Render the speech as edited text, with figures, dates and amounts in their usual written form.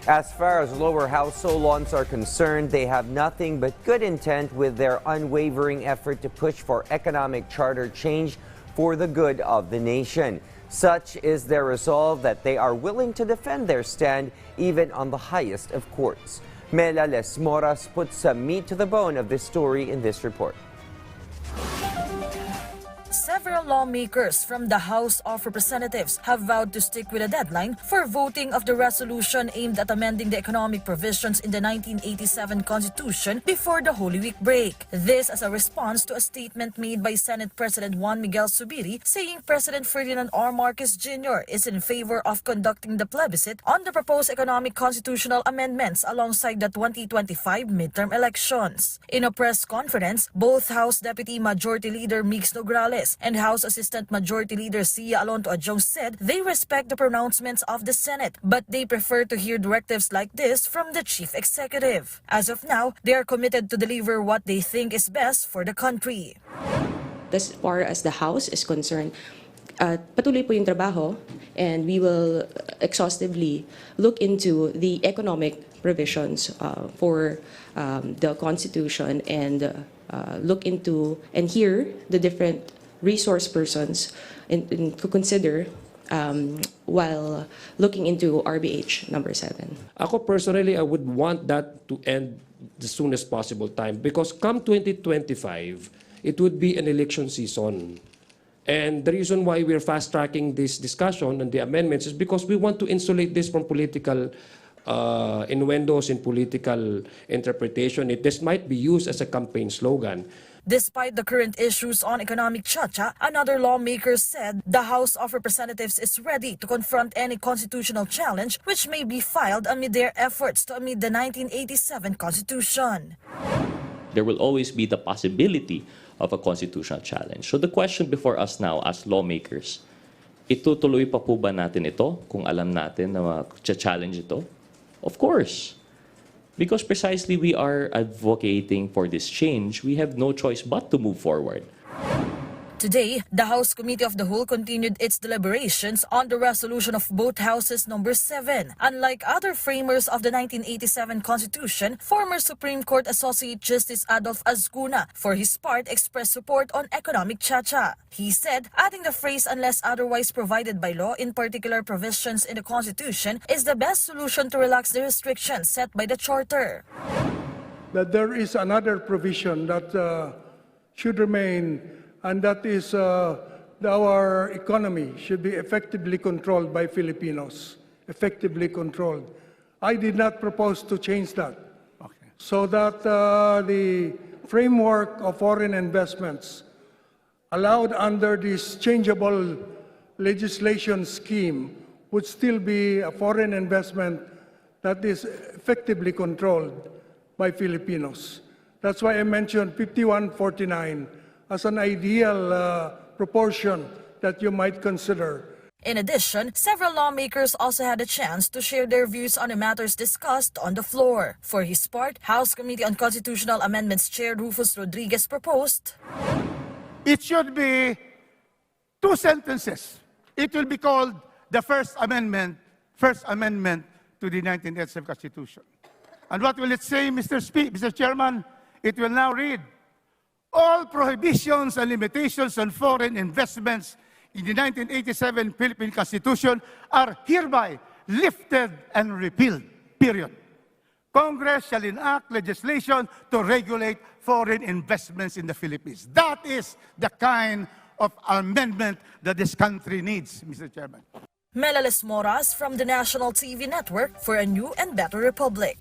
As far as lower house solons are concerned, they have nothing but good intent with their unwavering effort to push for economic charter change for the good of the nation. Such is their resolve that they are willing to defend their stand even on the highest of courts. Mela Les Moras puts some meat to the bone of this story in this report. Several lawmakers from the House of Representatives have vowed to stick with a deadline for voting of the resolution aimed at amending the economic provisions in the 1987 Constitution before the Holy Week break. This as a response to a statement made by Senate President Juan Miguel Zubiri saying President Ferdinand R. Marcos Jr. is in favor of conducting the plebiscite on the proposed economic constitutional amendments alongside the 2025 midterm elections. In a press conference, both House Deputy Majority Leader Mix Nograles and House Assistant Majority Leader Sia Alonto Adjong said they respect the pronouncements of the Senate, but they prefer to hear directives like this from the Chief Executive. As of now, they are committed to deliver what they think is best for the country. As far as the House is concerned, patuloy po yung trabaho, and we will exhaustively look into the economic provisions for the Constitution and look into and hear the different resource persons to consider while looking into RBH number 7. Ako personally, I would want that to end the soonest possible time because come 2025, it would be an election season. And the reason why we're fast-tracking this discussion and the amendments is because we want to insulate this from political innuendos in political interpretation. This might be used as a campaign slogan. Despite the current issues on economic Chacha, another lawmaker said the House of Representatives is ready to confront any constitutional challenge which may be filed amid their efforts to amend the 1987 Constitution. There will always be the possibility of a constitutional challenge. So the question before us now as lawmakers, itutuloy pa po ba natin ito kung alam natin na challenge ito? Of course. Because precisely we are advocating for this change, we have no choice but to move forward. Today, the House Committee of the Whole continued its deliberations on the resolution of both houses number 7. Unlike other framers of the 1987 Constitution, former Supreme Court Associate Justice Adolf Azcuna, for his part, expressed support on economic Chacha. He said, adding the phrase unless otherwise provided by law in particular provisions in the Constitution is the best solution to relax the restrictions set by the Charter. That there is another provision that should remain, and that is our economy should be effectively controlled by Filipinos, effectively controlled. I did not propose to change that, so that the framework of foreign investments allowed under this changeable legislation scheme would still be a foreign investment that is effectively controlled by Filipinos. That's why I mentioned 51-49 as an ideal proportion that you might consider. In addition, several lawmakers also had a chance to share their views on the matters discussed on the floor. For his part, House Committee on Constitutional Amendments Chair Rufus Rodriguez proposed, it should be 2 sentences. It will be called the First Amendment to the 1987 Constitution. And what will it say, Mr. Chairman? It will now read, all prohibitions and limitations on foreign investments in the 1987 Philippine Constitution are hereby lifted and repealed, period. Congress shall enact legislation to regulate foreign investments in the Philippines. That is the kind of amendment that this country needs, Mr. Chairman. Mela Les Moras from the National TV Network for a new and better republic.